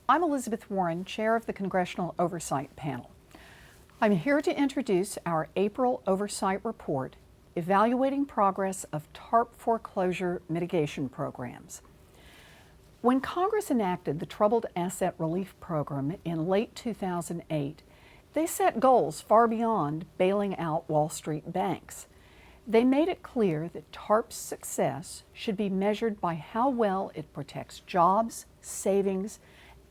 I'm Elizabeth Warren, Chair of the Congressional Oversight Panel. I'm here to introduce our April Oversight Report, evaluating progress of TARP foreclosure mitigation programs. When Congress enacted the Troubled Asset Relief Program in late 2008, they set goals far beyond bailing out Wall Street banks. They made it clear that TARP's success should be measured by how well it protects jobs, savings,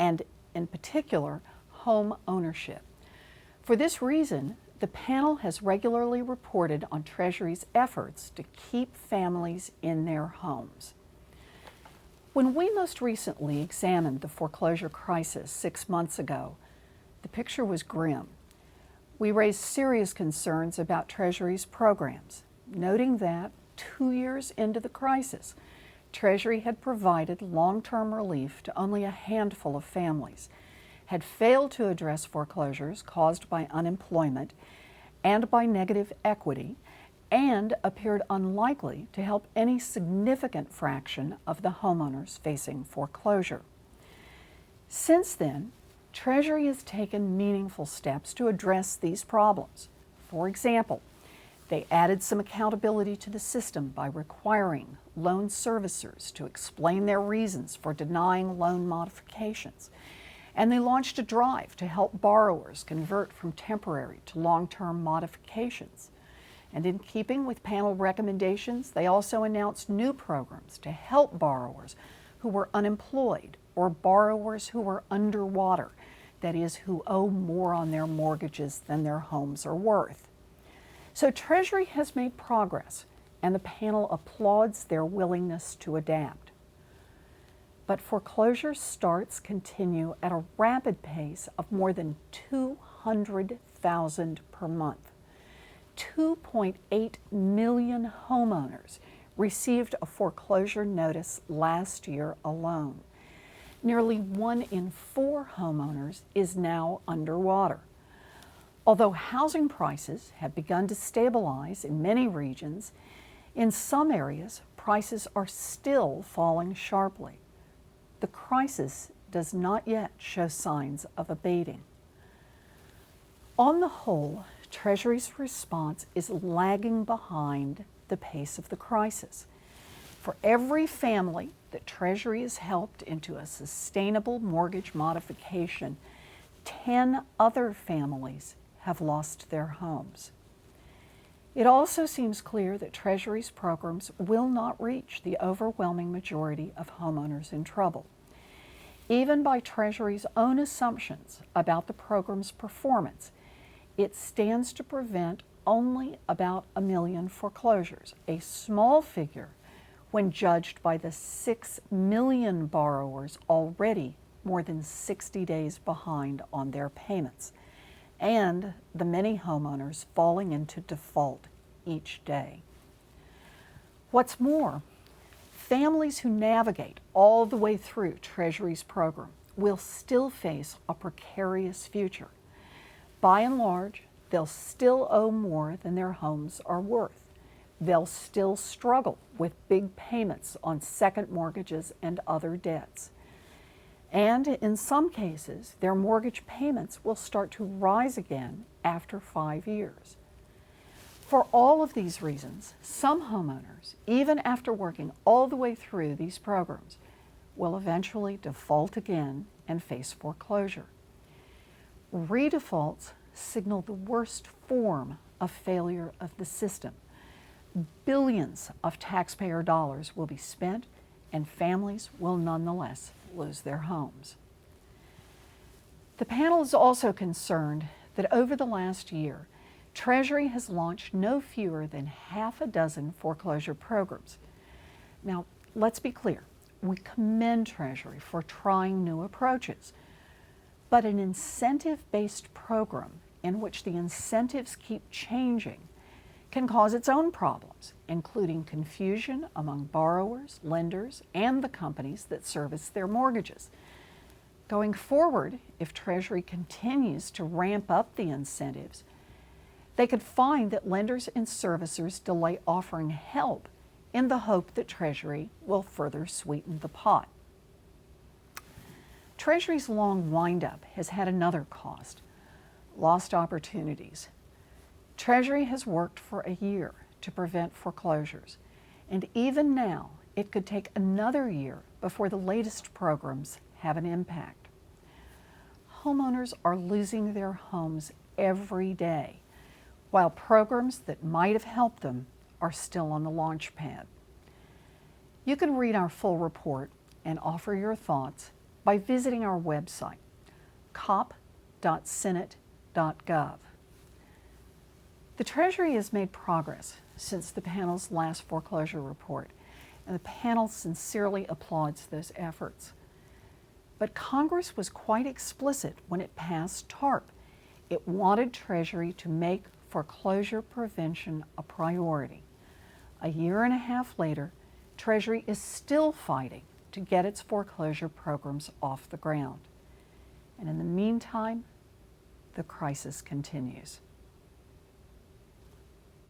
and in particular, home ownership. For this reason, the panel has regularly reported on Treasury's efforts to keep families in their homes. When we most recently examined the foreclosure crisis 6 months ago, the picture was grim. We raised serious concerns about Treasury's programs, noting that 2 years into the crisis, Treasury had provided long-term relief to only a handful of families, had failed to address foreclosures caused by unemployment and by negative equity, and appeared unlikely to help any significant fraction of the homeowners facing foreclosure. Since then, Treasury has taken meaningful steps to address these problems. For example, they added some accountability to the system by requiring loan servicers to explain their reasons for denying loan modifications. And they launched a drive to help borrowers convert from temporary to long-term modifications. And in keeping with panel recommendations, they also announced new programs to help borrowers who were unemployed or borrowers who were underwater, that is, who owe more on their mortgages than their homes are worth. So Treasury has made progress, and the panel applauds their willingness to adapt. But foreclosure starts continue at a rapid pace of more than 200,000 per month. 2.8 million homeowners received a foreclosure notice last year alone. Nearly 1 in 4 homeowners is now underwater. Although housing prices have begun to stabilize in many regions, in some areas prices are still falling sharply. The crisis does not yet show signs of abating. On the whole, Treasury's response is lagging behind the pace of the crisis. For every family that Treasury has helped into a sustainable mortgage modification, 10 other families have lost their homes. It also seems clear that Treasury's programs will not reach the overwhelming majority of homeowners in trouble. Even by Treasury's own assumptions about the program's performance, it stands to prevent only about 1 million foreclosures, a small figure when judged by the 6 million borrowers already more than 60 days behind on their payments, and the many homeowners falling into default each day. What's more, families who navigate all the way through Treasury's program will still face a precarious future. By and large, they'll still owe more than their homes are worth. They'll still struggle with big payments on second mortgages and other debts. And in some cases, their mortgage payments will start to rise again after 5 years. For all of these reasons, some homeowners, even after working all the way through these programs, will eventually default again and face foreclosure. Redefaults signal the worst form of failure of the system. Billions of taxpayer dollars will be spent, and families will nonetheless lose their homes. The panel is also concerned that over the last year, Treasury has launched no fewer than half a dozen foreclosure programs. Now, let's be clear. We commend Treasury for trying new approaches, but an incentive-based program in which the incentives keep changing can cause its own problems, including confusion among borrowers, lenders, and the companies that service their mortgages. Going forward, if Treasury continues to ramp up the incentives, they could find that lenders and servicers delay offering help in the hope that Treasury will further sweeten the pot. Treasury's long windup has had another cost: lost opportunities. Treasury has worked for a year to prevent foreclosures, and even now it could take another year before the latest programs have an impact. Homeowners are losing their homes every day, while programs that might have helped them are still on the launch pad. You can read our full report and offer your thoughts by visiting our website, cop.senate.gov. The Treasury has made progress since the panel's last foreclosure report, and the panel sincerely applauds those efforts. But Congress was quite explicit when it passed TARP. It wanted Treasury to make foreclosure prevention a priority. A year and a half later, Treasury is still fighting to get its foreclosure programs off the ground. And in the meantime, the crisis continues.